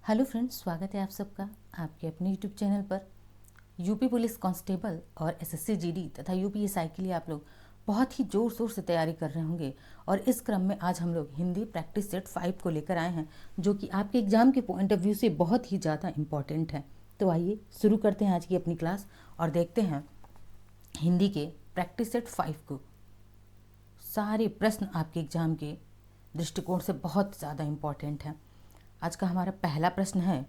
Hello friends, स्वागत है आप सबका आपके अपने यूट्यूब चैनल पर। यूपी पुलिस कांस्टेबल और एसएससी जीडी तथा यूपीएसआई के लिए आप लोग बहुत ही ज़ोर शोर से तैयारी कर रहे होंगे और इस क्रम में आज हम लोग हिंदी प्रैक्टिस सेट 5 को लेकर आए हैं, जो कि आपके एग्जाम के पॉइंट ऑफ व्यू से बहुत ही ज़्यादा इम्पॉर्टेंट है। तो आइए शुरू करते हैं आज की अपनी क्लास और देखते हैं हिंदी के प्रैक्टिस सेट 5 को। सारे प्रश्न आपके एग्जाम के दृष्टिकोण से बहुत ज़्यादा इम्पॉर्टेंट है। आज का हमारा पहला प्रश्न है,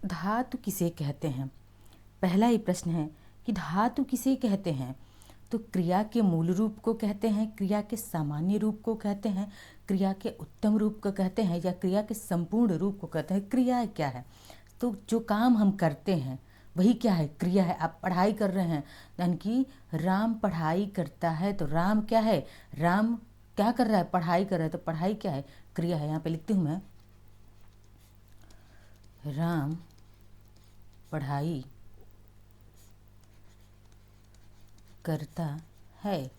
धातु किसे कहते हैं। पहला ही प्रश्न है कि धातु किसे कहते हैं। तो क्रिया के मूल रूप को कहते हैं, क्रिया के सामान्य रूप को कहते हैं, क्रिया के उत्तम रूप को कहते हैं, या क्रिया के संपूर्ण रूप को कहते हैं। क्रिया क्या है? तो जो काम हम करते हैं वही क्या है? क्रिया है। आप पढ़ाई कर रहे हैं, यानी कि राम पढ़ाई करता है, तो राम क्या है? राम क्या कर रहा है? पढ़ाई कर रहा है, तो पढ़ाई क्या है? क्रिया है। यहाँ पे लिखती हूँ मैं, राम पढ़ाई करता है।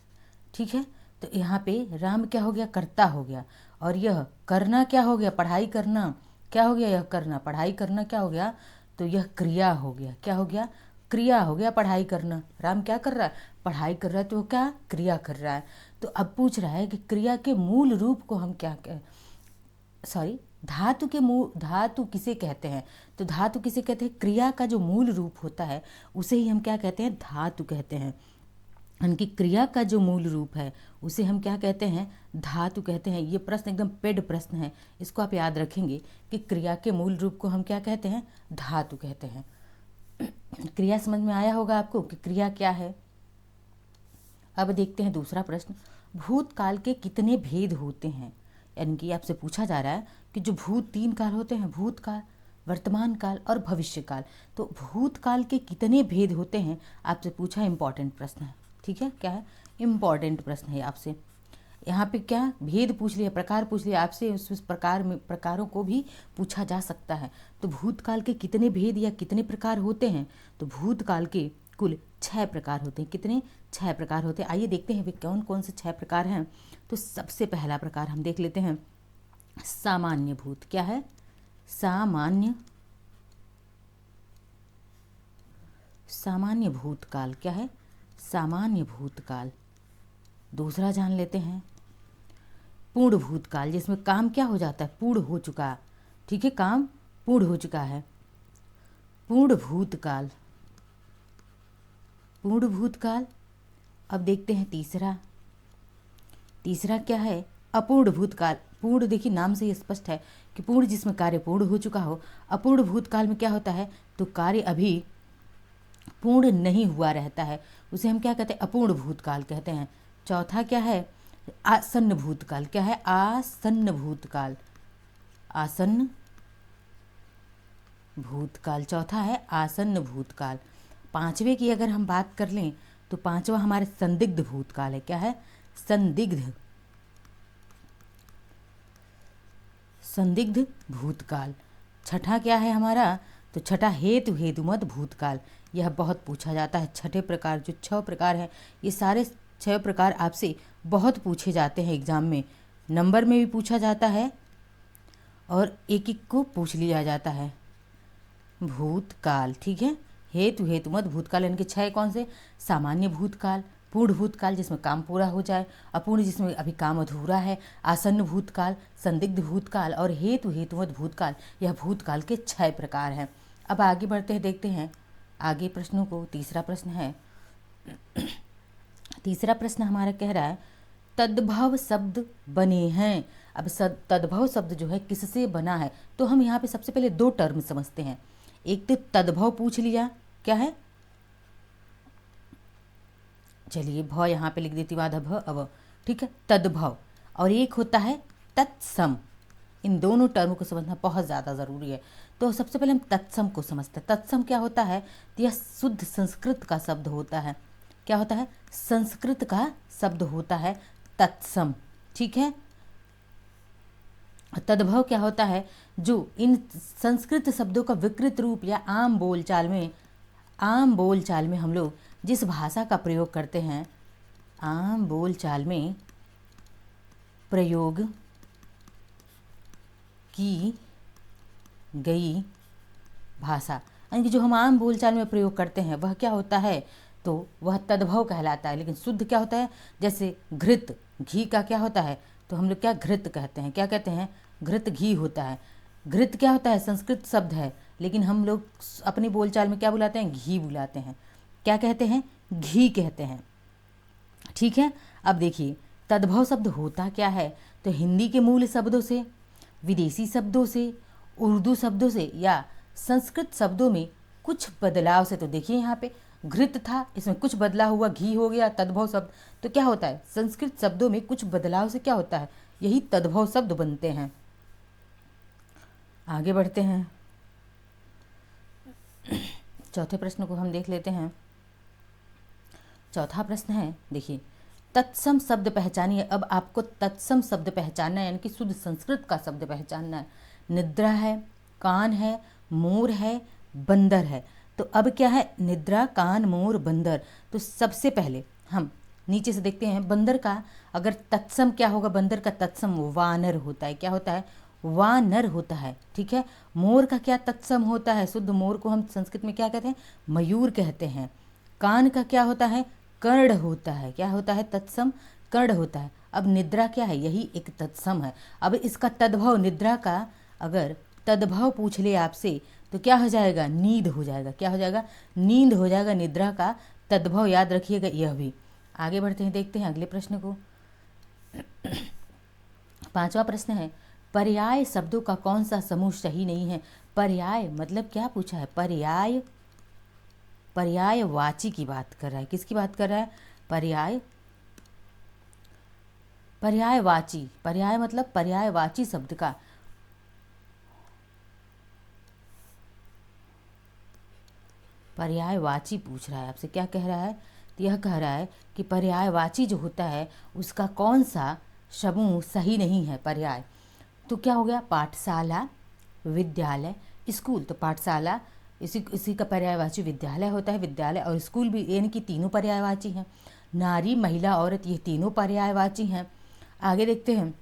ठीक है, तो यहाँ पे राम क्या हो गया? कर्ता हो गया। और यह करना क्या हो गया? पढ़ाई करना क्या हो गया? यह करना, पढ़ाई करना क्या हो गया? तो यह क्रिया हो गया। क्या हो गया? क्रिया हो गया। पढ़ाई करना, राम क्या कर रहा है? पढ़ाई कर रहा है, तो वो क्या? क्रिया कर रहा है। तो अब पूछ रहा है कि क्रिया के मूल रूप को हम क्या धातु के मूल, धातु किसे कहते हैं? तो धातु किसे कहते हैं? क्रिया का जो मूल रूप होता है उसे ही हम क्या कहते हैं? धातु कहते हैं। उनकी क्रिया का जो मूल रूप है उसे हम क्या कहते हैं? धातु कहते हैं। ये प्रश्न एकदम पेड प्रश्न है, इसको आप याद रखेंगे कि क्रिया के मूल रूप को हम क्या कहते हैं? धातु कहते हैं। क्रिया समझ में आया होगा आपको कि क्रिया क्या है। अब देखते हैं दूसरा प्रश्न, भूतकाल के कितने भेद होते हैं। यानी कि आपसे पूछा जा रहा है कि जो भूत 3 काल होते हैं, भूतकाल, वर्तमान काल और भविष्य काल, तो भूतकाल के कितने भेद होते हैं आपसे पूछा। इंपॉर्टेंट प्रश्न है। ठीक है, क्या है? इम्पॉर्टेंट प्रश्न है आपसे। यहाँ पे क्या भेद पूछ लिया, प्रकार पूछ लिया आपसे, उस प्रकार में प्रकारों को भी पूछा जा सकता है। तो भूतकाल के कितने भेद या कितने प्रकार होते हैं? तो भूतकाल के कुल 6 प्रकार होते हैं। कितने? 6 प्रकार होते हैं। आइए देखते हैं वे कौन कौन से 6 प्रकार हैं। तो सबसे पहला प्रकार हम देख लेते हैं, सामान्य भूत। क्या है? सामान्य सामान्य भूतकाल। क्या है? सामान्य भूतकाल। दूसरा जान लेते हैं, पूर्ण भूतकाल, जिसमें काम क्या हो जाता है? पूर्ण हो चुका। ठीक है, काम पूर्ण हो चुका है, पूर्ण भूतकाल। पूर्ण भूतकाल। अब देखते हैं तीसरा। तीसरा क्या है? अपूर्ण भूतकाल। पूर्ण, देखिए नाम से ही स्पष्ट है कि पूर्ण जिसमें कार्य पूर्ण हो चुका हो। अपूर्ण भूतकाल में क्या होता है? तो कार्य अभी पूर्ण नहीं हुआ रहता है, उसे हम क्या कहते हैं? अपूर्ण भूतकाल कहते हैं। चौथा क्या है? आसन्न भूतकाल। क्या है? आसन्न भूतकाल। आसन्न भूतकाल चौथा है, आसन्न भूतकाल। पांचवे की अगर हम बात कर लें तो पांचवा हमारे संदिग्ध भूतकाल है। क्या है? संदिग्ध संदिग्ध भूतकाल। छठा क्या है हमारा? तो छठा हेतु हेतुमत भूतकाल। यह बहुत पूछा जाता है। छठे प्रकार, जो 6 प्रकार हैं, ये सारे 6 प्रकार आपसे बहुत पूछे जाते हैं एग्जाम में। नंबर में भी पूछा जाता है और एक एक को पूछ लिया जाता है। भूतकाल, ठीक है, हेतु हेतुमत भूतकाल। इनके 6 कौन से? सामान्य भूतकाल, पूर्ण भूतकाल जिसमें काम पूरा हो जाए, अपूर्ण जिसमें अभी काम अधूरा है, आसन्न भूतकाल, संदिग्ध भूतकाल और हेतु हेतुमत भूतकाल। यह भूतकाल के 6 प्रकार हैं। अब आगे बढ़ते हैं, देखते हैं आगे प्रश्नों को। तीसरा प्रश्न है, तीसरा प्रश्न हमारा कह रहा है, तद्भव शब्द बने हैं। अब तद्भव शब्द जो है किससे बना है? तो हम यहाँ पे सबसे पहले 2 टर्म समझते हैं। एक तो तद्भव पूछ लिया, क्या है? चलिए भ यहाँ पे लिख देती हूँ, आधा भ अव। ठीक है, तद्भव। और एक होता है तत्सम। इन दोनों टर्म को समझना बहुत ज़्यादा ज़रूरी है। तो सबसे पहले हम तत्सम को समझते हैं। तत्सम क्या होता है? तो यह शुद्ध संस्कृत का शब्द होता है। क्या होता है? संस्कृत का शब्द होता है तत्सम। ठीक है, तद्भव क्या होता है? जो इन संस्कृत शब्दों का विकृत रूप या आम बोलचाल में हम लोग जिस भाषा का प्रयोग करते हैं, आम बोलचाल में प्रयोग की गई भाषा, यानी कि जो हम आम बोलचाल में प्रयोग करते हैं वह क्या होता है, तो वह तद्भव कहलाता है। लेकिन शुद्ध क्या होता है, जैसे घृत, घी का क्या होता है, तो हम लोग क्या घृत कहते हैं, क्या कहते हैं, घृत घी होता है। घृत क्या होता है, संस्कृत शब्द है, लेकिन हम लोग अपनी बोलचाल में क्या बुलाते हैं, घी बुलाते हैं। क्या कहते हैं, घी कहते हैं। ठीक है, अब देखिए तद्भव शब्द होता क्या है, तो हिंदी के मूल शब्दों से, विदेशी शब्दों से, उर्दू शब्दों से या संस्कृत शब्दों में कुछ बदलाव से। तो देखिए यहाँ पे घृत था, इसमें कुछ बदलाव हुआ, घी हो गया तद्भव शब्द। तो क्या होता है, संस्कृत शब्दों में कुछ बदलाव से क्या होता है, यही तद्भव शब्द बनते हैं। आगे बढ़ते हैं, चौथे प्रश्न को हम देख लेते हैं। चौथा प्रश्न है, देखिए तत्सम शब्द पहचानिए। अब आपको तत्सम शब्द पहचानना है, यानी कि शुद्ध संस्कृत का शब्द पहचानना है। निद्रा है, कान है, मोर है, बंदर है। तो अब क्या है, निद्रा, कान, मोर, बंदर। तो सबसे पहले हम नीचे से देखते हैं, बंदर का अगर तत्सम क्या होगा, बंदर का तत्सम वानर होता है। क्या होता है, वानर होता है। ठीक है, मोर का क्या तत्सम होता है, शुद्ध मोर को हम संस्कृत में क्या कहते हैं, मयूर कहते हैं। कान का क्या होता है, कर्ण होता है। क्या होता है, तत्सम कर्ण होता है। अब निद्रा क्या है, यही एक तत्सम है। अब इसका तद्भव, निद्रा का अगर तद्भव पूछ ले आपसे तो क्या हो जाएगा, नींद हो जाएगा। क्या हो जाएगा, नींद हो जाएगा। निद्रा का तद्भव याद रखिएगा यह भी। आगे बढ़ते हैं, देखते हैं अगले प्रश्न को। पांचवा प्रश्न है, पर्याय शब्दों का कौन सा समूह सही नहीं है। पर्याय मतलब क्या पूछा है, पर्याय, पर्यायवाची की बात कर रहा है। किसकी बात कर रहा है, पर्याय, पर्यायवाची। पर्याय मतलब पर्यायवाची शब्द का, पर्यायवाची पूछ रहा है आपसे। क्या कह रहा है, तो यह कह रहा है कि पर्यायवाची जो होता है उसका कौन सा समूह सही नहीं है। पर्याय तो क्या हो गया, पाठशाला, विद्यालय, स्कूल। तो पाठशाला इसी का पर्यायवाची विद्यालय होता है, विद्यालय और स्कूल भी, यानी कि तीनों पर्यायवाची हैं। नारी, महिला, औरत, ये तीनों पर्यायवाची हैं। आगे देखते हैं,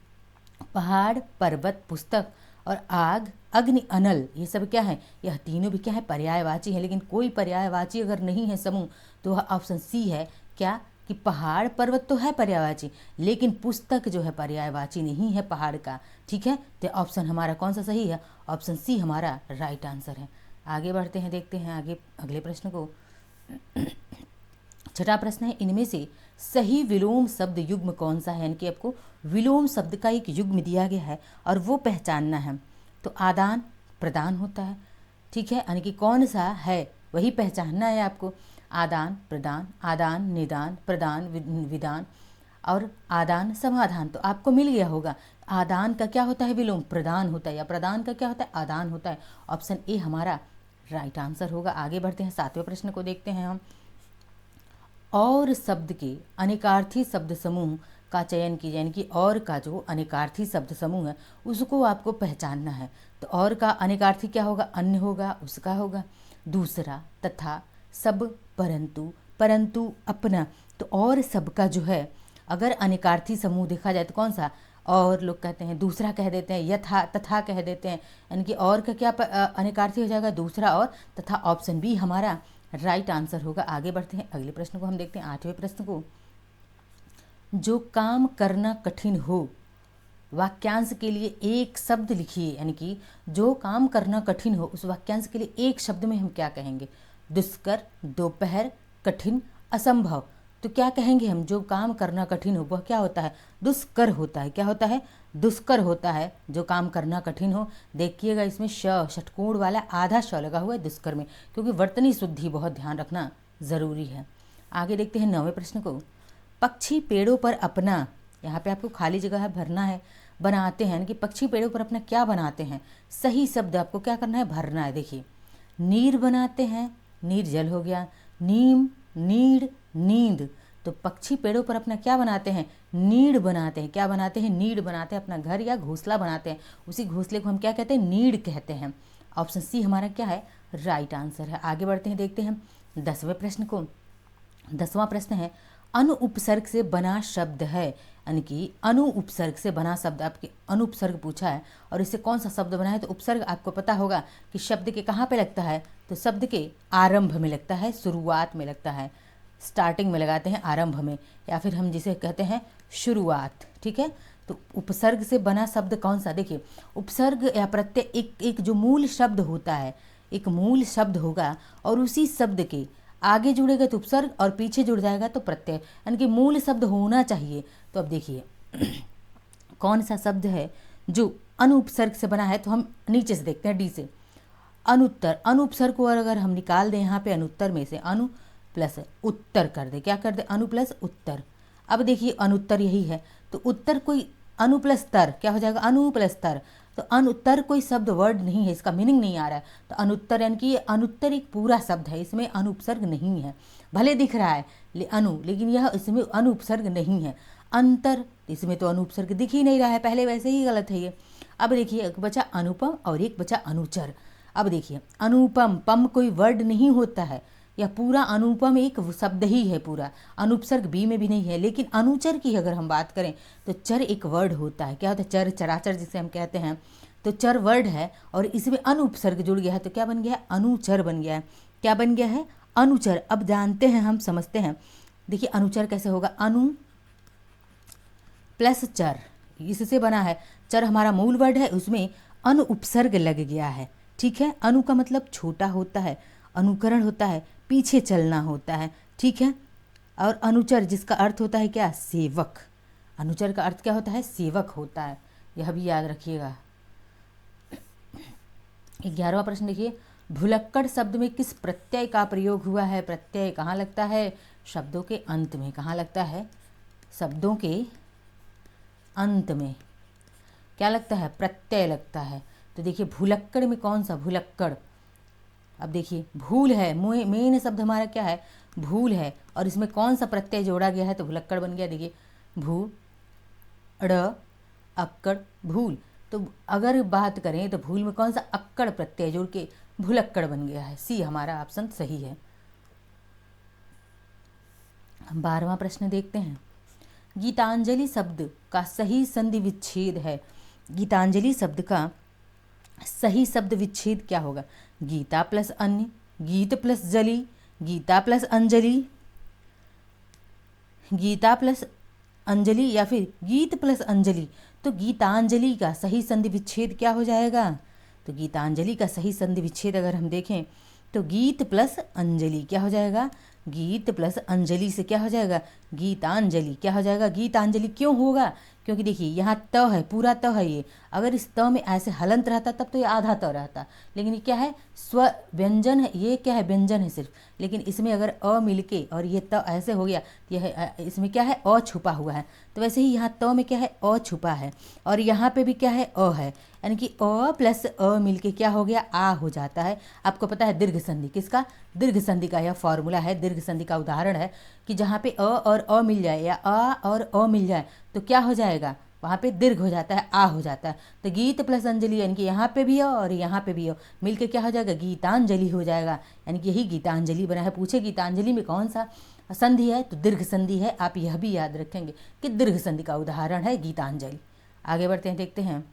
पहाड़, पर्वत, पुस्तक और आग, अग्नि, अनल, ये सब क्या है, यह तीनों भी क्या है, पर्यायवाची है। लेकिन कोई पर्यायवाची अगर नहीं है समूह, तो वह ऑप्शन सी है। क्या कि पहाड़ पर्वत तो है पर्यायवाची, लेकिन पुस्तक जो है पर्यायवाची नहीं है पहाड़ का। ठीक है, तो ऑप्शन हमारा कौन सा सही है, ऑप्शन सी हमारा राइट आंसर है। आगे बढ़ते हैं, देखते हैं आगे अगले प्रश्न को। छठा प्रश्न है, इनमें से सही विलोम शब्द युग्म कौन सा है, यानी कि आपको विलोम शब्द का एक युग्म दिया गया है और वो पहचानना है। तो आदान प्रदान होता है। ठीक है, यानी कि कौन सा है वही पहचानना है आपको। आदान प्रदान, आदान निदान, प्रदान विदान और आदान समाधान। तो आपको मिल गया होगा, आदान का क्या होता है विलोम, प्रदान होता है, या प्रदान का क्या होता है, आदान होता है। ऑप्शन ए हमारा राइट आंसर होगा। आगे बढ़ते हैं, सातवें प्रश्न को देखते हैं हम। और शब्द के अनेकार्थी शब्द समूह का चयन कीजिए, यानी कि और का जो अनेकार्थी शब्द समूह है उसको आपको पहचानना है। तो और का अनेकार्थी क्या होगा, अन्य होगा, उसका होगा, दूसरा, तथा, सब, परंतु, परंतु, अपना। तो और सबका जो है अगर अनेकार्थी समूह देखा जाए तो कौन सा, और लोग कहते हैं, दूसरा कह देते हैं, यथा, तथा कह देते हैं, यानी कि और का क्या अनेकार्थी हो जाएगा, दूसरा और तथा। ऑप्शन बी हमारा राइट आंसर होगा। आगे बढ़ते हैं, अगले प्रश्न को हम देखते हैं, आठवें प्रश्न को। जो काम करना कठिन हो, वाक्यांश के लिए एक शब्द लिखिए, यानी कि जो काम करना कठिन हो उस वाक्यांश के लिए एक शब्द में हम क्या कहेंगे, दुष्कर, दोपहर, कठिन, असंभव। तो क्या कहेंगे हम, जो काम करना कठिन हो वह क्या होता है, दुष्कर होता है। क्या होता है, दुष्कर होता है जो काम करना कठिन हो। देखिएगा इसमें षटकोण वाला आधा श लगा हुआ है दुष्कर में, क्योंकि वर्तनी शुद्धि बहुत ध्यान रखना ज़रूरी है। आगे देखते हैं नौवें प्रश्न को। पक्षी पेड़ों पर अपना, यहाँ पे आपको खाली जगह है भरना है, बनाते हैं, यानी कि पक्षी पेड़ों पर अपना क्या बनाते हैं, सही शब्द आपको क्या करना है, भरना है। देखिए, नीर बनाते हैं, नीर जल हो गया, नीम, नीड़, नींद। तो पक्षी पेड़ों पर अपना क्या बनाते हैं, नीड़ बनाते हैं। क्या बनाते हैं, नीड़ बनाते हैं, अपना घर या घोंसला बनाते हैं। उसी घोंसले को हम क्या कहते हैं, नीड़ कहते हैं। ऑप्शन सी हमारा क्या है, राइट आंसर है। आगे बढ़ते हैं, देखते हैं 10वें प्रश्न को। 10वां प्रश्न है, अनु उपसर्ग से बना शब्द है, यानी कि अनु उपसर्ग से बना शब्द। आपके अनु उपसर्ग पूछा है और इससे कौन सा शब्द बना है, तो उपसर्ग आपको पता होगा कि शब्द के कहाँ पे लगता है, तो शब्द के आरंभ में लगता है, शुरुआत में लगता है, स्टार्टिंग में लगाते हैं, आरंभ में, या फिर हम जिसे कहते हैं शुरुआत। ठीक है, तो उपसर्ग से बना शब्द कौन सा, देखिए उपसर्ग या प्रत्यय एक जो मूल शब्द होता है, एक मूल शब्द होगा और उसी शब्द के आगे जुड़ेगा तो उपसर्ग और पीछे जुड़ जाएगा तो प्रत्यय, यानी कि मूल शब्द होना चाहिए। तो अब देखिए कौन सा शब्द है जो अनुपसर्ग से बना है, तो हम नीचे से देखते हैं, डी से अनुत्तर। अनुपसर्ग को अगर हम निकाल दें यहाँ पे अनुत्तर में से, अनु प्लस उत्तर कर दे, क्या कर दे, अनु प्लस उत्तर। अब देखिए अनुत्तर यही है, तो उत्तर कोई अनु प्लस तर क्या हो जाएगा, अनु प्लस तर। तो अनुत्तर कोई शब्द वर्ड नहीं है, इसका मीनिंग नहीं आ रहा है। तो अनुत्तर यानी कि अनुत्तर एक पूरा शब्द है, इसमें अनुपसर्ग नहीं है, भले दिख रहा है लेकिन यह इसमें अनुपसर्ग नहीं है। अंतर, इसमें तो अनुपसर्ग दिख ही नहीं रहा है, पहले वैसे ही गलत है ये। अब देखिए एक बचा अनुपम और एक बचा अनुचर। अब देखिए अनुपम, पम कोई वर्ड नहीं होता है, यह पूरा अनुपम एक शब्द ही है पूरा, अनुपसर्ग बी में भी नहीं है। लेकिन अनुचर की अगर हम बात करें तो चर एक वर्ड होता है, क्या होता है, चर, चराचर जिसे हम कहते हैं, तो चर वर्ड है और इसमें अनुपसर्ग जुड़ गया है, तो क्या बन गया है, अनुचर बन गया है। क्या बन गया है, अनुचर। अब जानते हैं, हम समझते हैं, देखिए अनुचर कैसे होगा, अनु प्लस चर, इससे बना है। चर हमारा मूल वर्ड है, उसमें अनु उपसर्ग लग गया है। ठीक है, अनु का मतलब छोटा होता है, अनुकरण होता है, पीछे चलना होता है। ठीक है, और अनुचर जिसका अर्थ होता है क्या, सेवक। अनुचर का अर्थ क्या होता है, सेवक होता है, यह भी याद रखिएगा। 11वां प्रश्न देखिए, भुलक्कड़ शब्द में किस प्रत्यय का प्रयोग हुआ है। प्रत्यय कहाँ लगता है, शब्दों के अंत में। कहाँ लगता है, शब्दों के अंत में क्या लगता है, प्रत्यय लगता है। तो देखिए भुलक्कड़ में कौन सा, भुलक्कड़। अब देखिए भूल है, मेन शब्द हमारा क्या है, भूल है, और इसमें कौन सा प्रत्यय जोड़ा गया है, तो भुलक्कड़ बन गया। देखिए भू ड़ अक्कड़ भूल, तो अगर बात करें तो भूल में कौन सा अक्कड़ प्रत्यय जोड़ के भुलक्कड़ बन गया है। सी हमारा ऑप्शन सही है। 12वां प्रश्न देखते हैं, गीतांजलि शब्द का सही संधि विच्छेद है। गीतांजलि शब्द का सही शब्द विच्छेद क्या होगा, गीता प्लस अन्य, गीत प्लस जली, गीता प्लस अंजलि, गीता प्लस अंजलि, या फिर गीत प्लस अंजलि। तो गीतांजलि का सही संधि विच्छेद क्या हो जाएगा, तो गीतांजलि का सही संधि विच्छेद अगर हम देखें तो गीत प्लस अंजलि क्या हो जाएगा, गीत प्लस अंजलि से क्या हो जाएगा, गीतांजलि क्या हो जाएगा। गीतांजलि क्यों होगा, क्योंकि देखिए यहाँ त है, पूरा त है ये, अगर इस त में ऐसे हलंत रहता तब तो ये आधा त रहता, लेकिन ये क्या है, स्व व्यंजन है, ये क्या है, व्यंजन है सिर्फ। लेकिन इसमें अगर अ मिलके और ये त ऐसे हो गया, यह इसमें क्या है, अ छुपा हुआ है। तो वैसे ही यहाँ त में क्या है, अ छुपा है, और यहाँ पे भी क्या है, अ है, यानी कि अ प्लस अ मिलके क्या हो गया, आ हो जाता है। आपको पता है दीर्घ संधि किसका, दीर्घ संधि का यह फॉर्मूला है, दीर्घ संधि का उदाहरण है कि जहाँ पे अ और अ मिल जाए या आ और अ मिल जाए तो क्या हो जाएगा, वहाँ पे दीर्घ हो जाता है, आ हो जाता है। तो गीत प्लस अंजलि यानी कि यहाँ पे भी हो और यहाँ पे भी हो, मिलके क्या हो जाएगा, गीतांजलि हो जाएगा, यानी कि यही गीतांजलि बना है। पूछे गीतांजलि में कौन सा संधि है, तो दीर्घ संधि है। आप यह भी याद रखेंगे कि दीर्घ संधि का उदाहरण है गीतांजलि। आगे बढ़ते हैं, देखते हैं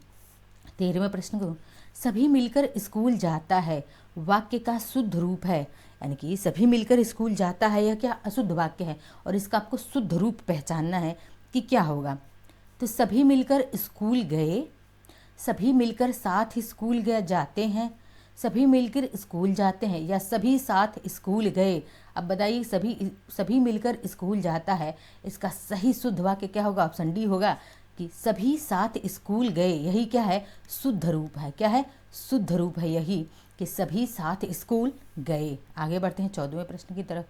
13वें प्रश्न को, सभी मिलकर स्कूल जाता है वाक्य का शुद्ध रूप है, यानी कि सभी मिलकर स्कूल जाता है, यह क्या अशुद्ध वाक्य है और इसका आपको शुद्ध रूप पहचानना है कि क्या होगा। तो सभी मिलकर स्कूल गए, सभी मिलकर साथ स्कूल गए जाते हैं, सभी मिलकर स्कूल जाते हैं, या सभी साथ स्कूल गए। अब बताइए सभी मिलकर स्कूल जाता है, इसका सही शुद्ध वाक्य क्या होगा, ऑप्शन डी होगा कि सभी साथ स्कूल गए। यही क्या है, शुद्ध रूप है। क्या है, शुद्ध रूप है यही कि सभी साथ स्कूल गए। आगे बढ़ते हैं 14वें प्रश्न की तरफ।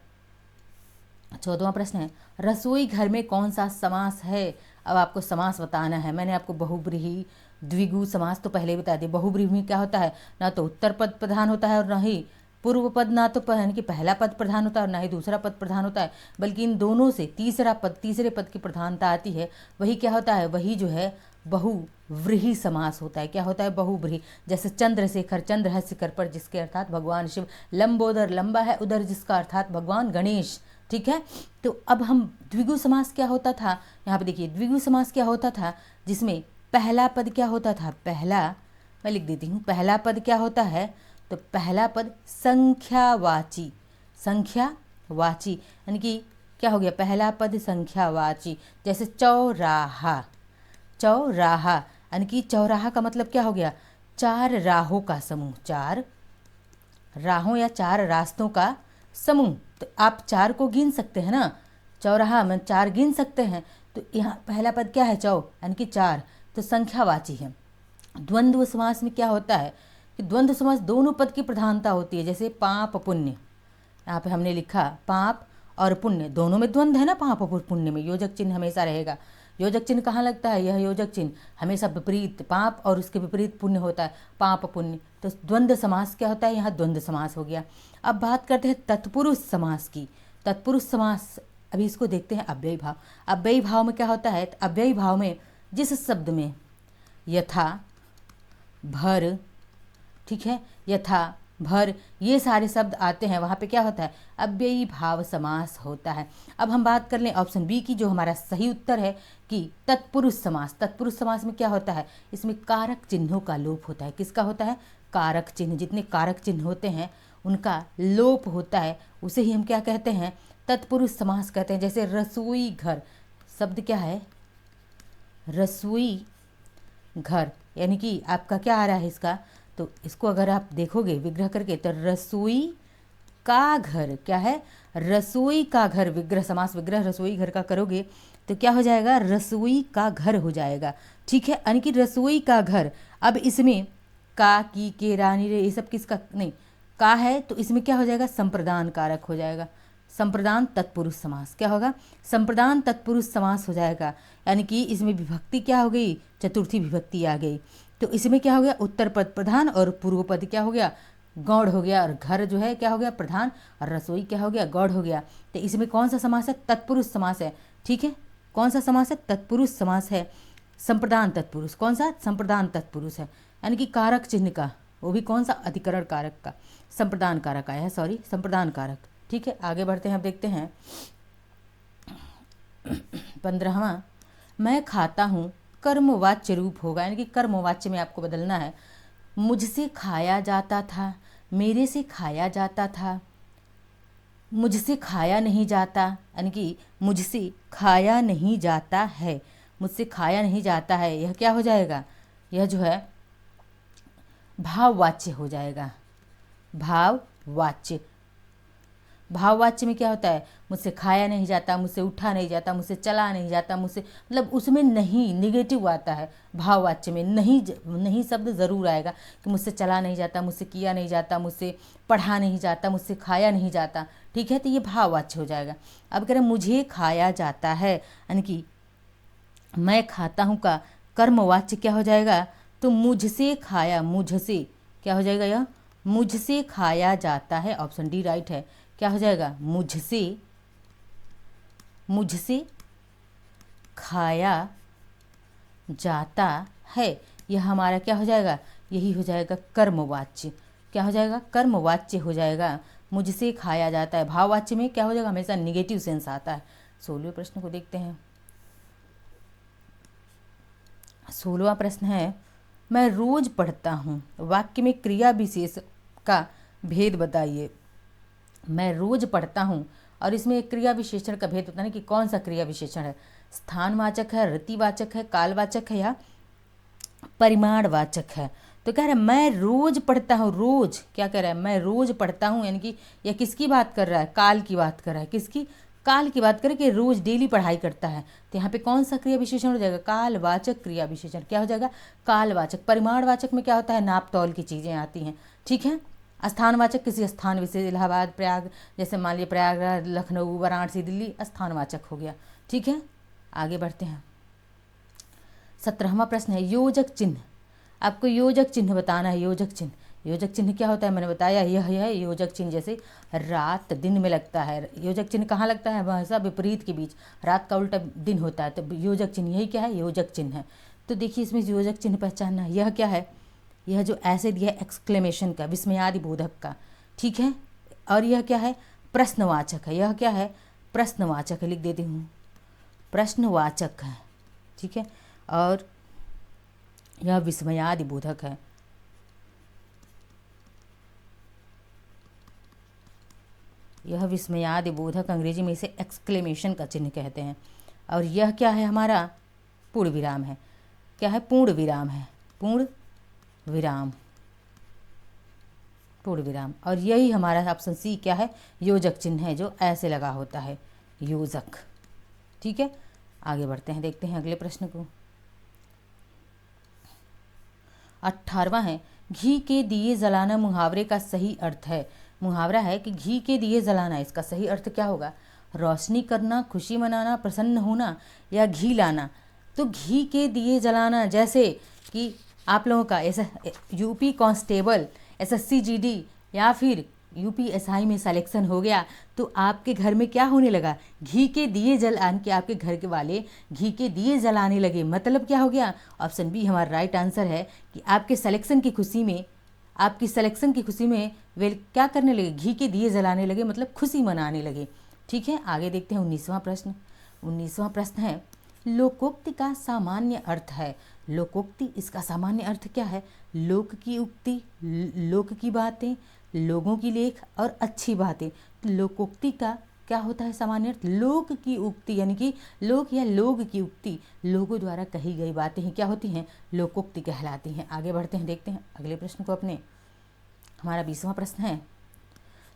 14वां प्रश्न है, रसोई घर में कौन सा समास है। अब आपको समास बताना है। मैंने आपको बहुब्रीहि द्विगु समास तो पहले बता दिया। बहुब्रीहि में क्या होता है, ना तो उत्तर पद प्रधान होता है और ना ही पूर्व पद, ना तो यानी कि पहला पद प्रधान होता है और ना ही दूसरा पद प्रधान होता है, बल्कि इन दोनों से तीसरे पद की प्रधानता आती है। वही क्या होता है, वही जो है बहुव्रीहि समास होता है। क्या होता है, बहुव्रीहि। जैसे चंद्रशेखर, चंद्र है शिखर पर, जिसके अर्थात भगवान शिव। लंबोदर, लंबा है उधर जिसका अर्थात भगवान गणेश। ठीक है। तो अब हम द्विगु समास क्या होता था, यहाँ पे देखिए द्विगु समास क्या होता था, जिसमें पहला पद क्या होता था, पहला मैं लिख देती हूँ, पहला पद क्या होता है, तो पहला पद संख्यावाची, संख्यावाची यानी कि क्या हो गया, पहला पद संख्यावाची। जैसे चौराहा, चौराहा यानी कि चौराहा का मतलब क्या हो गया, चार राहों का समूह, चार राहों या चार रास्तों का समूह। तो आप चार को गिन सकते हैं ना, चौराहा में चार गिन सकते हैं। तो यहाँ पहला पद क्या है, चौ यानी कि चार, तो संख्यावाची है। द्वंद्व समास में क्या होता है कि द्वंद्व समास दोनों पद की प्रधानता होती है। जैसे पाप पुण्य, यहाँ पे हमने लिखा पाप और पुण्य, दोनों में द्वंद्व है ना, पाप और पुण्य में योजक चिन्ह हमेशा रहेगा। योजक चिन्ह कहाँ लगता है, यह योजक चिन्ह हमेशा विपरीत, पाप और उसके विपरीत पुण्य होता है, पाप पुण्य। तो द्वंद्व समास क्या होता है, यहाँ द्वंद्व समास हो गया। अब बात करते हैं तत्पुरुष समास की। तत्पुरुष समास, अभी इसको देखते हैं अव्ययी भाव। अव्ययी भाव में क्या होता है, अव्ययी भाव में जिस शब्द में यथा, भर, ठीक है, यथा, भर, ये सारे शब्द आते हैं, वहाँ पे क्या होता है, अव्ययी भाव समास होता है। अब हम बात कर लें ऑप्शन बी की, जो हमारा सही उत्तर है कि तत्पुरुष समास। तत्पुरुष समास में क्या होता है, इसमें कारक चिन्हों का लोप होता है। किसका होता है, कारक चिन्ह, जितने कारक चिन्ह होते हैं उनका लोप होता है, उसे ही हम क्या कहते हैं, तत्पुरुष समास कहते हैं। जैसे रसोई घर, शब्द क्या है, रसोई घर, यानी कि आपका क्या आ रहा है इसका, तो इसको अगर आप देखोगे विग्रह करके तो रसोई का घर, क्या है, रसोई का घर, विग्रह समास, विग्रह रसोई घर का करोगे तो क्या हो जाएगा, रसोई का घर हो जाएगा। ठीक है, यानी कि रसोई का घर। अब इसमें का, की, के, रानी, रे, ये सब किसका, नहीं, का है, तो इसमें क्या हो जाएगा, संप्रदान कारक हो जाएगा। संप्रदान तत्पुरुष समास क्या होगा, संप्रदान तत्पुरुष समास हो जाएगा। यानी कि इसमें विभक्ति क्या हो गई, चतुर्थी विभक्ति आ गई। तो इसमें क्या हो गया, उत्तर पद प्रधान और पूर्व पद क्या हो गया, गौड़ हो गया, और घर जो है क्या हो गया, प्रधान, और रसोई क्या हो गया, गौड़ हो गया। तो इसमें कौन सा समास है, तत्पुरुष समास है। ठीक है, कौन सा समास है, तत्पुरुष समास है। संप्रदान तत्पुरुष, कौन सा, संप्रदान तत्पुरुष है। यानी कि कारक चिन्ह का, वो भी कौन सा, अधिकरण कारक का, संप्रदान कारक आया है, सॉरी, संप्रदान कारक। ठीक है, आगे बढ़ते हैं, अब देखते हैं 15वां, मैं खाता हूँ, कर्मवाच्य रूप होगा, यानी कि कर्मवाच्य में आपको बदलना है। मुझसे खाया जाता था, मेरे से खाया जाता था, मुझसे खाया नहीं जाता, यानी कि मुझसे खाया नहीं जाता है, मुझसे खाया नहीं जाता है, यह क्या हो जाएगा, यह जो है भाववाच्य हो जाएगा। भाववाच्य, भाववाच्य में क्या होता है, मुझसे खाया नहीं जाता, मुझसे उठा नहीं जाता, मुझसे चला नहीं जाता, मुझसे, मतलब उसमें नहीं, निगेटिव आता है। भाववाच्य में नहीं, नहीं शब्द ज़रूर आएगा कि मुझसे चला नहीं जाता, मुझसे किया नहीं जाता, मुझसे पढ़ा नहीं जाता, मुझसे खाया नहीं जाता। ठीक है, तो ये भाववाच्य हो जाएगा। अब कह रहे मुझे खाया जाता है, यानी कि मैं खाता हूँ का कर्मवाच्य क्या हो जाएगा, तो मुझसे खाया, मुझसे क्या हो जाएगा, यह मुझसे खाया जाता है, ऑप्शन डी राइट है। क्या हो जाएगा, मुझसे, मुझसे खाया जाता है, यह हमारा क्या हो जाएगा, यही हो जाएगा कर्मवाच्य। क्या हो जाएगा, कर्मवाच्य हो जाएगा, मुझसे खाया जाता है। भाववाच्य में क्या हो जाएगा, हमेशा निगेटिव सेंस आता है। 16वें प्रश्न को देखते हैं। 16वां प्रश्न है, मैं रोज पढ़ता हूँ, वाक्य में क्रिया विशेष का भेद बताइए। मैं रोज पढ़ता हूँ, और इसमें एक क्रिया विशेषण का भेद बताने कि कौन सा क्रिया विशेषण है, स्थानवाचक है, ऋतिवाचक है, कालवाचक है, या परिमाणवाचक है। तो कह रहा है मैं रोज पढ़ता हूँ, रोज क्या कह रहा है, मैं रोज पढ़ता हूँ, यानी कि यह किसकी बात कर रहा है, काल की बात कर रहा है। किसकी, काल की बात करें कि रोज डेली पढ़ाई करता है। तो यहाँ पे कौन सा क्रिया विशेषण हो जाएगा, कालवाचक क्रिया विशेषण। क्या हो जाएगा, कालवाचक। परिमाणवाचक में क्या होता है, नाप तौल की चीज़ें आती हैं। ठीक है, स्थानवाचक किसी स्थान विशेष, इलाहाबाद, प्रयाग, जैसे मान लीजिए प्रयागराज, लखनऊ, वाराणसी, दिल्ली, स्थानवाचक हो गया। ठीक है, आगे बढ़ते हैं। 17वां प्रश्न है, योजक चिन्ह। आपको योजक चिन्ह बताना है। योजक चिन्ह, योजक चिन्ह क्या होता है, मैंने बताया, यह है योजक चिन्ह। जैसे रात दिन में लगता है, योजक चिन्ह कहाँ लगता है, भाषा विपरीत के बीच, रात का उल्टा दिन होता है, तो योजक चिन्ह यही क्या है, योजक चिन्ह है। तो देखिए इसमें योजक चिन्ह पहचानना है। यह क्या है, यह जो ऐसे दिया है एक्सक्लेमेशन का, विस्मयादि बोधक का। ठीक है, और यह क्या है, प्रश्नवाचक है। यह क्या है, प्रश्नवाचक है, लिख देती हूँ, प्रश्नवाचक है, ठीक है। और यह विस्मयादि बोधक है, यह विस्मयादि बोधक, अंग्रेजी में इसे एक्सक्लेमेशन का चिन्ह कहते हैं। और यह क्या है हमारा, पूर्ण विराम है। क्या है, पूर्ण विराम है, पूर्ण विराम, पूर्ण विराम। और यही हमारा ऑप्शन सी क्या है, योजक चिन्ह है, जो ऐसे लगा होता है, योजक, ठीक है। आगे बढ़ते हैं, देखते हैं अगले प्रश्न को। 18वां है, घी के दिए जलाना मुहावरे का सही अर्थ है। मुहावरा है कि घी के दिए जलाना, इसका सही अर्थ क्या होगा, रोशनी करना, खुशी मनाना, प्रसन्न होना या घी लाना। तो घी के दिए जलाना, जैसे कि आप लोगों का ऐसा यूपी कांस्टेबल, एसएससी जीडी या फिर यूपीएसआई में सिलेक्शन हो गया, तो आपके घर में क्या होने लगा, घी के दिए जलाने के, आपके घर के वाले घी के दिए जलाने लगे। मतलब क्या हो गया, ऑप्शन बी हमारा राइट आंसर है कि आपके सिलेक्शन की खुशी में, आपकी सिलेक्शन की खुशी में वे क्या करने लगे, घी के दिए जलाने लगे, मतलब खुशी मनाने लगे, ठीक है। आगे देखते हैं 19वां प्रश्न। 19वां प्रश्न है, लोकोक्ति का सामान्य अर्थ है। लोकोक्ति, इसका सामान्य अर्थ क्या है, लोक की उक्ति, लोक की बातें, लोगों की लेख और अच्छी बातें। तो लोकोक्ति का क्या होता है सामान्य अर्थ, लोक की उक्ति, यानी कि लोक या लोग की उक्ति, लोगों द्वारा कही गई बातें ही क्या होती हैं, लोकोक्ति कहलाती हैं। आगे बढ़ते हैं, देखते हैं अगले प्रश्न को अपने। हमारा 20वां प्रश्न है,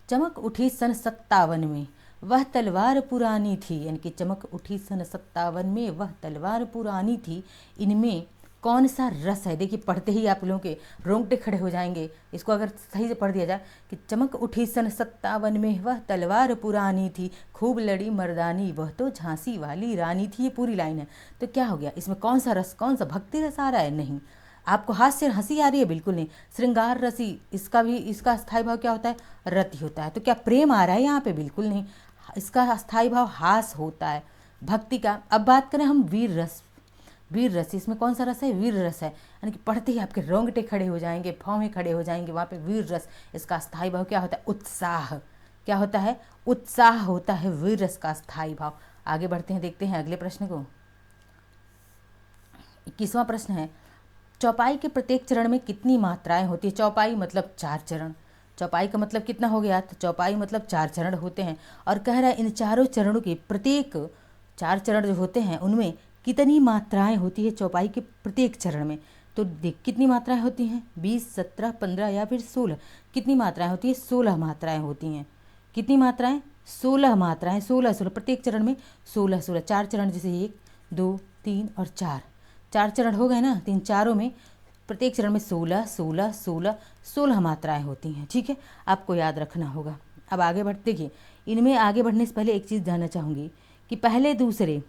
चमक उठी सन 57 में वह तलवार पुरानी थी, यानी कि चमक उठी सन 57 में वह तलवार पुरानी थी, इनमें कौन सा रस है। देखिए पढ़ते ही आप लोगों के रोंगटे खड़े हो जाएंगे, इसको अगर सही से पढ़ दिया जाए कि चमक उठी सन 57 में वह तलवार पुरानी थी, खूब लड़ी मर्दानी वह तो झांसी वाली रानी थी। ये पूरी लाइन है, तो क्या हो गया, इसमें कौन सा रस, कौन सा भक्ति रस आ रहा है, नहीं। आपको हास्य हंसी आ रही है, बिल्कुल नहीं। श्रृंगार रसी, इसका भी, इसका स्थायी भाव क्या होता है, रति होता है। तो क्या प्रेम आ रहा है यहाँ पे, बिल्कुल नहीं। इसका स्थायी भाव हास होता है, भक्ति का। अब बात करें हम वीर रस, वीर रस, इसमें कौन सा रस है, वीर रस है, यानी कि पढ़ते ही आपके रोंगटे खड़े हो जाएंगे, भौं खड़े हो जाएंगे, वहाँ पे वीर रस। इसका स्थायी भाव क्या होता है, उत्साह। क्या होता है, उत्साह होता है वीर रस का स्थायी भाव। आगे बढ़ते हैं, देखते हैं अगले प्रश्न को। 21वां प्रश्न है, चौपाई के प्रत्येक चरण में कितनी मात्राएं होती है। चौपाई मतलब 4 चरण, चौपाई का मतलब कितना हो गया, तो चौपाई मतलब 4 चरण होते हैं। और कह रहा है इन चारों चरणों के प्रत्येक 4 चरण जो होते हैं उनमें कितनी मात्राएं होती है चौपाई के प्रत्येक चरण में। तो देख कितनी मात्राएं होती हैं, 20, 17, 15 या फिर 16। कितनी मात्राएं होती है, 16 मात्राएं होती हैं। कितनी मात्राएं, 16 मात्राएं, 16 16 प्रत्येक चरण में 16 16। 4 चरण जैसे 1, 2, 3 और 4, 4 चरण हो गए ना, तो इन चारों में प्रत्येक चरण में 16 16 16 16 मात्राएं होती हैं, ठीक है। आपको याद रखना होगा। अब आगे बढ़ते, देखिए इनमें आगे बढ़ने से पहले एक चीज़ जानना चाहूँगी कि पहले, दूसरे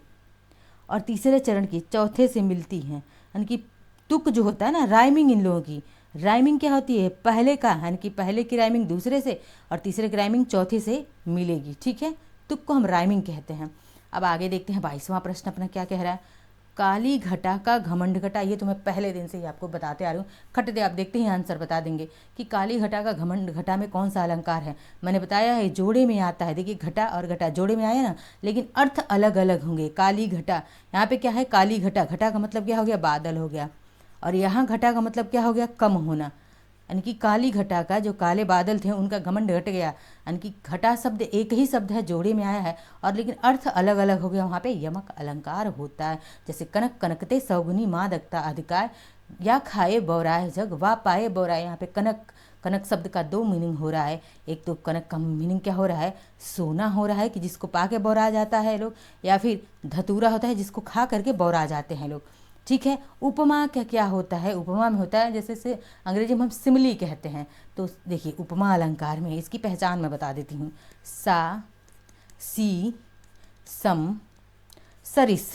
और तीसरे चरण की चौथे से मिलती हैं, यानी कि तुक जो होता है ना, राइमिंग, इन लोगों की राइमिंग क्या होती है, पहले का, यानी कि पहले की राइमिंग दूसरे से और तीसरे की राइमिंग चौथे से मिलेगी, ठीक है। तुक को हम राइमिंग कहते हैं। अब आगे देखते हैं 22वां प्रश्न अपना क्या कह रहा है, काली घटा का घमंड घटा। ये तो मैं पहले दिन से ही आपको बताते आ रही हूँ, खट दे आप देखते ही आंसर बता देंगे कि काली घटा का घमंड घटा में कौन सा अलंकार है। मैंने बताया है जोड़े में आता है, देखिए घटा और घटा जोड़े में आया ना, लेकिन अर्थ अलग अलग होंगे। काली घटा, यहाँ पे क्या है, काली घटा, घटा का मतलब क्या हो गया, बादल हो गया। और यहाँ घटा का मतलब क्या हो गया, कम होना, यानी कि काली घटा का जो काले बादल थे उनका घमंड घट गया, यानी कि घटा शब्द एक ही शब्द है, जोड़े में आया है और लेकिन अर्थ अलग अलग हो गया। वहाँ पे यमक अलंकार होता है, जैसे कनक कनकते सौगुनी मादकता अधिकार, या खाए बौराए जग वा पाए बौराए। यहाँ पे कनक, कनक शब्द का 2 मीनिंग हो रहा है। एक तो कनक का मीनिंग क्या हो रहा है, सोना हो रहा है कि जिसको पा के बौरा जाता है लोग, या फिर धतूरा होता है जिसको खा करके बौरा जाते हैं लोग, ठीक है। उपमा क्या क्या होता है, उपमा में होता है जैसे से अंग्रेजी में हम सिमिली कहते हैं। तो देखिए उपमा अलंकार में इसकी पहचान मैं बता देती हूँ, सा, सी, सम, सरिस,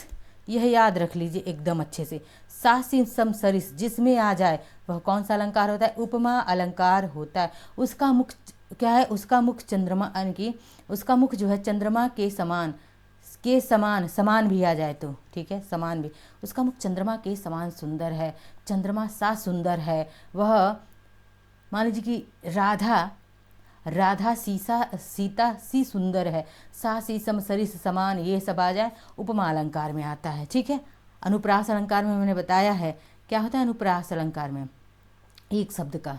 यह याद रख लीजिए एकदम अच्छे से। सा, सी, सम, सरिस जिसमें आ जाए वह कौन सा अलंकार होता है, उपमा अलंकार होता है। उसका मुख क्या है, उसका मुख चंद्रमा, यानी कि उसका मुख जो है चंद्रमा के समान, के समान, समान भी आ जाए तो ठीक है, समान भी, उसका मुख चंद्रमा के समान सुंदर है। चंद्रमा सा सुंदर है, वह मान लीजिए कि राधा, राधा सीता सी सुंदर है, सा सी सम सरिस समान, ये सब आ जाए उपमा अलंकार में आता है। ठीक है, अनुप्रास अलंकार में मैंने बताया है क्या होता है। अनुप्रास अलंकार में एक शब्द का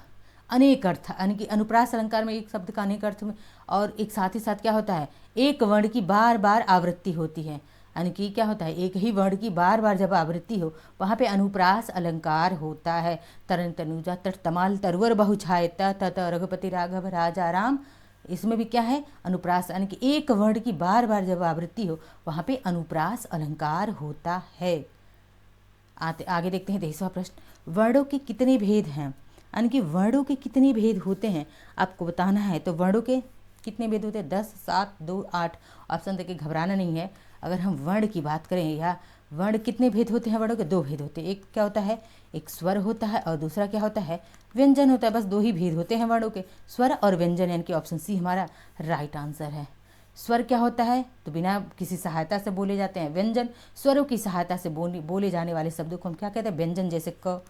अनेक अर्थ, यानी कि अनुप्रास अलंकार में एक शब्द का अनेक अर्थ में, और एक साथ ही साथ क्या होता है, एक वर्ण की बार बार आवृत्ति होती है, यानी कि क्या होता है, एक ही वर्ण की बार बार जब आवृत्ति हो वहाँ पे अनुप्रास अलंकार होता है। तरन तनुजा तट तमाल तरवर बहु छाय तत रघुपति राघव राजा राम, इसमें भी क्या है, अनुप्रास, यानी कि एक वर्ण की बार बार जब आवृत्ति हो वहाँ पे अनुप्रास अलंकार होता है। आगे देखते हैं 23वां प्रश्न, वर्णों के कितने भेद हैं, यानी कि वर्णों के कितने भेद होते हैं आपको बताना है। तो वर्णों के कितने भेद होते हैं, 10, 7, 2, 8। ऑप्शन देके घबराना नहीं है। अगर हम वर्ण की बात करें, या वर्ण कितने भेद होते हैं, वर्णों के 2 भेद होते हैं। एक क्या होता है, एक स्वर होता है, और दूसरा क्या होता है, व्यंजन होता है। बस 2 ही भेद होते हैं वर्णों के, स्वर और व्यंजन, यानी कि ऑप्शन सी हमारा राइट आंसर है। स्वर क्या होता है, तो बिना किसी सहायता से बोले जाते हैं। व्यंजन स्वरों की सहायता से बोले जाने वाले शब्दों को हम क्या कहते हैं, व्यंजन। जैसे क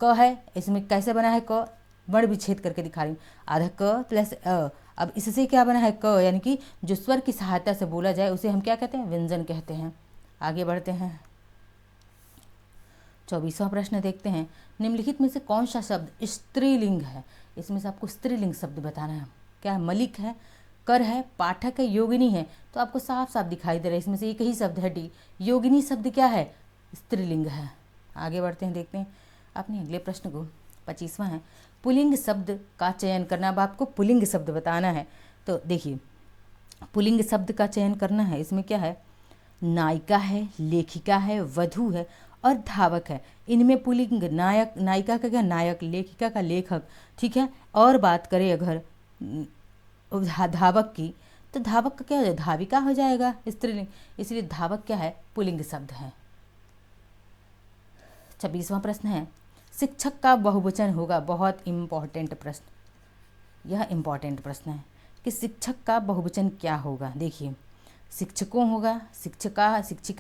है, इसमें कैसे बना है, क वर्ण विच्छेद करके दिखा रही हूँ, आधा क प्लस अ। अब इससे क्या बना है, क, यानी कि जो स्वर की सहायता से बोला जाए उसे हम क्या कहते हैं, व्यंजन कहते हैं। आगे बढ़ते हैं, 24वां प्रश्न देखते हैं, निम्नलिखित में से कौन सा शब्द स्त्रीलिंग है। इसमें से आपको स्त्रीलिंग शब्द बताना है। क्या है, मलिक है, कर है, पाठक है, योगिनी है। तो आपको साफ साफ दिखाई दे रहा है, इसमें से एक ही शब्द है डी। योगिनी शब्द क्या है, स्त्रीलिंग है। आगे बढ़ते हैं, देखते हैं अपने अगले प्रश्न को। 25वां है, पुल्लिंग शब्द का चयन करना। अब आपको पुल्लिंग शब्द बताना है। तो देखिए, पुल्लिंग शब्द का चयन करना है। इसमें क्या है, नायिका है, लेखिका है, वधू है और धावक है। इनमें पुल्लिंग नायक, नायिका का क्या, नायक, लेखिका का लेखक। ठीक है, और बात करें अगर धावक की, तो धावक का क्या हो जाएगा, धाविका हो जाएगा, स्त्रीलिंग। इसलिए धावक क्या है, पुल्लिंग शब्द है। 26वां प्रश्न है, शिक्षक का बहुवचन होगा। बहुत इम्पॉर्टेंट प्रश्न, यह इम्पॉर्टेंट प्रश्न है कि शिक्षक का बहुवचन क्या होगा। देखिए, शिक्षकों होगा, शिक्षिका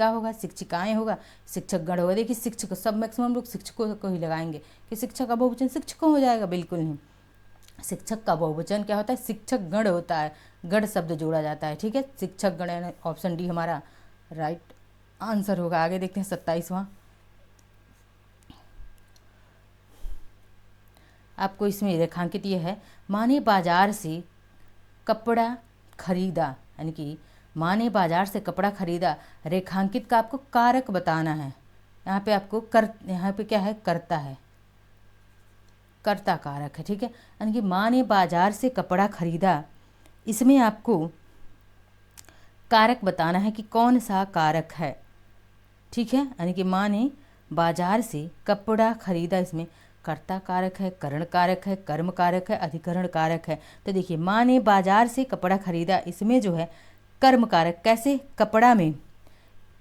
होगा, शिक्षिकाएं होगा, शिक्षकगण होगा। देखिए, शिक्षक सब मैक्सिमम लोग शिक्षकों को ही लगाएंगे कि शिक्षक का बहुवचन शिक्षकों हो जाएगा, बिल्कुल नहीं। शिक्षक का बहुवचन क्या होता है, शिक्षक गण होता है, गण शब्द जोड़ा जाता है। ठीक है, शिक्षक गण, ऑप्शन डी हमारा राइट आंसर होगा। आगे देखते हैं 27वां, आपको इसमें रेखांकित ये है, माँ ने बाजार से कपड़ा खरीदा, यानी कि माँ ने बाजार से कपड़ा खरीदा। रेखांकित का आपको कारक बताना है। यहाँ पे आपको यहाँ पे क्या है, करता है, कर्ता कारक है। ठीक है, यानी कि माँ ने बाजार से कपड़ा खरीदा, इसमें आपको कारक बताना है कि कौन सा कारक है। ठीक है, यानी कि माँ ने बाजार से कपड़ा खरीदा, इसमें कर्ता कारक है, करण कारक है, कर्म कारक है, अधिकरण कारक है। तो देखिए, माँ ने बाजार से कपड़ा खरीदा, इसमें जो है कर्म कारक, कैसे, कपड़ा में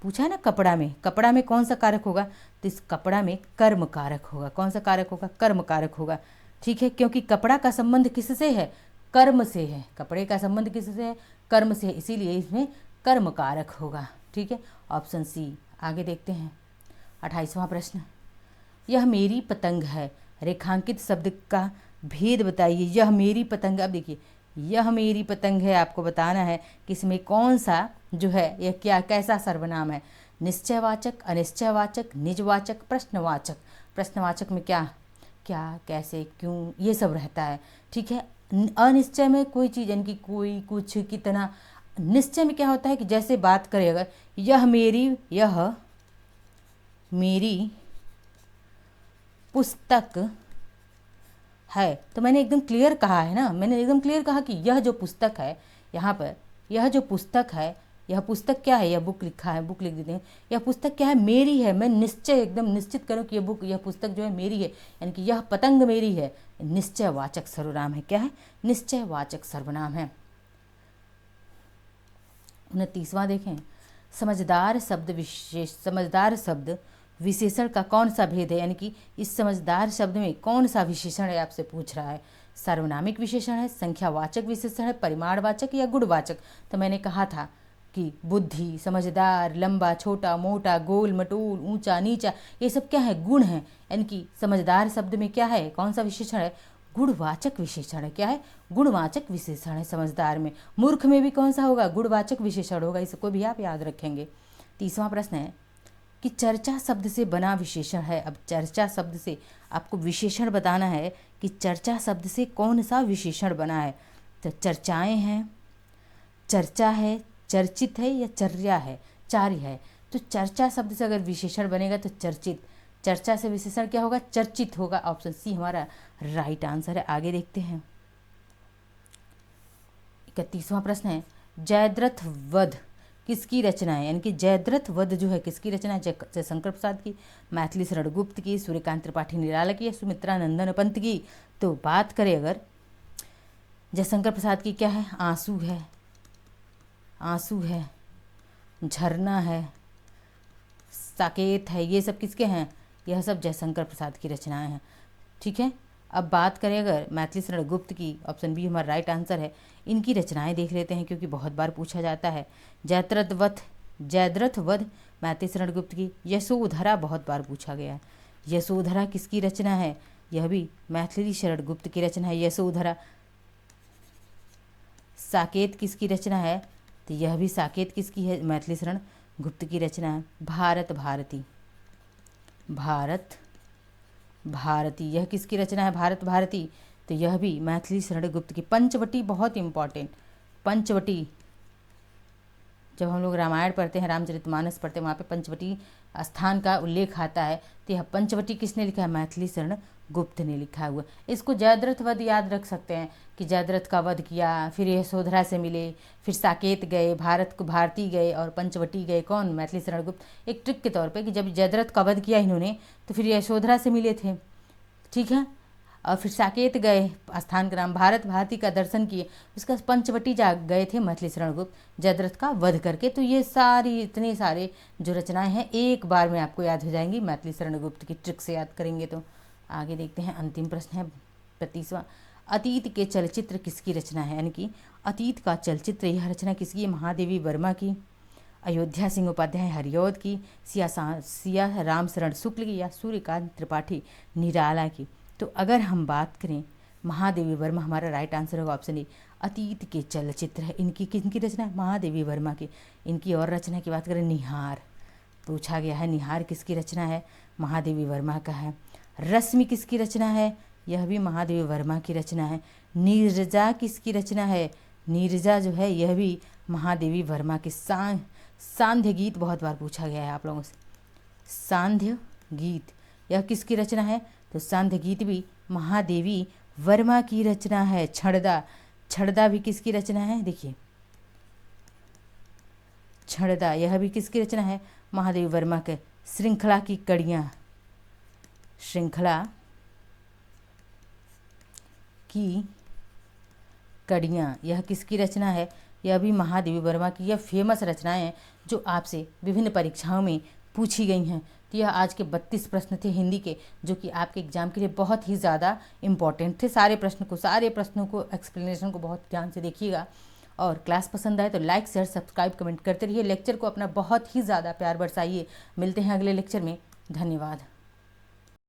पूछा है ना, कपड़ा में कौन सा कारक होगा, तो इस कपड़ा में कर्म कारक होगा। कौन सा कारक होगा, कर्म कारक होगा। ठीक है, क्योंकि कपड़ा का संबंध किससे है, कर्म से है। कपड़े का संबंध किससे है, कर्म से है, इसीलिए इसमें कर्म कारक होगा। ठीक है, ऑप्शन सी। आगे देखते हैं 28वां प्रश्न, यह मेरी पतंग है। रेखांकित शब्द का भेद बताइए। यह मेरी पतंग, अब देखिए, यह मेरी पतंग है, आपको बताना है कि इसमें कौन सा जो है, यह क्या, कैसा सर्वनाम है। निश्चयवाचक, अनिश्चयवाचक, निजवाचक, प्रश्नवाचक। प्रश्नवाचक में क्या क्या, कैसे, क्यों, ये सब रहता है। ठीक है, अनिश्चय में कोई चीज़, यानी कि कोई, कुछ, कितना। निश्चय में क्या होता है कि जैसे बात करें, अगर यह मेरी पुस्तक है, तो मैंने एकदम क्लियर कहा है ना, मैंने एकदम क्लियर कहा कि यह जो पुस्तक है, यहाँ पर यह जो पुस्तक है, यह पुस्तक क्या है, यह बुक लिखा है, बुक लिख देते हैं। यह पुस्तक क्या है, मेरी है। मैं निश्चय एकदम निश्चित करूँ कि यह पुस्तक जो है मेरी है, यानी कि यह पतंग मेरी है। निश्चयवाचक सर्वनाम है। क्या है, निश्चयवाचक सर्वनाम है। 29वां देखें, समझदार शब्द विशेषण का कौन सा भेद है, यानी कि इस समझदार शब्द में कौन सा विशेषण है, आपसे पूछ रहा है। सार्वनामिक विशेषण है, संख्यावाचक विशेषण है, परिमाणवाचक या गुणवाचक। तो मैंने कहा था कि बुद्धि, समझदार, लंबा, छोटा, मोटा, गोल, मटोल, ऊंचा, नीचा, ये सब क्या है, गुण है। यानी कि समझदार शब्द में क्या है, कौन सा विशेषण है, गुणवाचक विशेषण है। क्या है? गुणवाचक विशेषण है। समझदार में, मूर्ख में भी कौन सा होगा? गुणवाचक विशेषण होगा। इसको भी आप याद रखेंगे। 30वां प्रश्न है कि चर्चा शब्द से बना विशेषण है। अब चर्चा शब्द से आपको विशेषण बताना है कि चर्चा शब्द से कौन सा विशेषण बना है। तो चर्चाएं हैं, चर्चा है, चर्चित है या चर्या है, चार्य है। तो चर्चा शब्द से अगर विशेषण बनेगा तो चर्चित, चर्चा से विशेषण क्या होगा? चर्चित होगा। ऑप्शन सी हमारा राइट आंसर है। आगे देखते हैं। 31वां प्रश्न है जयद्रथ वध किसकी रचना है? यानी कि जयद्रथ वध जो है किसकी रचना है? जयशंकर प्रसाद की, मैथिली शरण गुप्त की, सूर्यकांत त्रिपाठी निराला की या सुमित्रा नंदन पंत की? तो बात करें अगर जयशंकर प्रसाद की, क्या है? आंसू है, आंसू है, झरना है, साकेत है, ये सब किसके हैं? यह सब जयशंकर प्रसाद की रचनाएं हैं। ठीक है। अब बात करें अगर मैथिली शरण गुप्त की, ऑप्शन बी हमारा राइट आंसर है। इनकी रचनाएं देख लेते हैं क्योंकि बहुत बार पूछा जाता है। जयद्रथ वध मैथिली शरण गुप्त की। यशोधरा बहुत बार पूछा गया है। यशोधरा किसकी रचना है? यह भी मैथिली शरण गुप्त की रचना है, यशोधरा। साकेत किसकी रचना है? तो यह भी साकेत किसकी है? मैथिली शरण गुप्त की रचना है। भारत भारती, भारत भारती यह किसकी रचना है? भारत भारती। तो यह भी मैथिली शरण गुप्त की। पंचवटी बहुत इंपॉर्टेंट, पंचवटी जब हम लोग रामायण पढ़ते हैं, रामचरितमानस पढ़ते हैं, वहाँ पे पंचवटी स्थान का उल्लेख आता है। तो यह पंचवटी किसने लिखा है? मैथिली शरण गुप्त ने लिखा हुआ। इसको जयद्रथ वध याद रख सकते हैं कि जयद्रथ का वध किया, फिर यशोधरा से मिले, फिर साकेत गए, भारत को भारती गए और पंचवटी गए। कौन? मैथिली शरण गुप्त। एक ट्रिक के तौर पे कि जब जयद्रथ का वध किया इन्होंने तो फिर यशोधरा से मिले थे। ठीक है। और फिर साकेत गए, स्थान का नाम भारत भारती का दर्शन किए, उसका पंचवटी जा गए थे मैथिली शरण गुप्त जयद्रथ का वध करके। तो ये सारी इतने सारे जो रचनाएं हैं एक बार में आपको याद हो जाएंगी मैथिली शरण गुप्त की ट्रिक से याद करेंगे। तो आगे देखते हैं। अंतिम प्रश्न है 35वां। अतीत के चलचित्र किसकी रचना है? यानी कि अतीत का चलचित्र, यह रचना किसकी है? महादेवी वर्मा की, अयोध्या सिंह उपाध्याय हरिऔध की, सिया राम शरण शुक्ल की या सूर्यकांत त्रिपाठी निराला की? तो अगर हम बात करें महादेवी वर्मा, हमारा राइट आंसर होगा ऑप्शन ए। अतीत के चलचित्र है, इनकी किनकी रचना है? महादेवी वर्मा की। इनकी और रचना की बात करें, निहार पूछा गया है। निहार किसकी रचना है? महादेवी वर्मा का है। रश्मि किसकी रचना है? यह भी महादेवी वर्मा की रचना है। नीरजा किसकी रचना है? नीरजा जो है यह भी महादेवी वर्मा की। सांध्य गीत बहुत बार पूछा गया है आप लोगों से। सांध्य गीत यह किसकी रचना है? तो सांध्य गीत भी महादेवी वर्मा की रचना है। छड़दा भी किसकी रचना है? देखिए छड़दा यह भी किसकी रचना है? महादेवी वर्मा के। श्रृंखला की कड़ियाँ, श्रृंखला की कड़ियाँ यह किसकी रचना है? यह भी महादेवी वर्मा की। यह फेमस रचनाएं हैं जो आपसे विभिन्न परीक्षाओं में पूछी गई हैं। तो यह आज के 32 प्रश्न थे हिंदी के, जो कि आपके एग्जाम के लिए बहुत ही ज़्यादा इम्पॉर्टेंट थे। सारे प्रश्नों को एक्सप्लेनेशन को बहुत ध्यान से देखिएगा। और क्लास पसंद आए तो लाइक शेयर सब्सक्राइब कमेंट करते रहिए। लेक्चर को अपना बहुत ही ज़्यादा प्यार बरसाइए। मिलते हैं अगले लेक्चर में। धन्यवाद।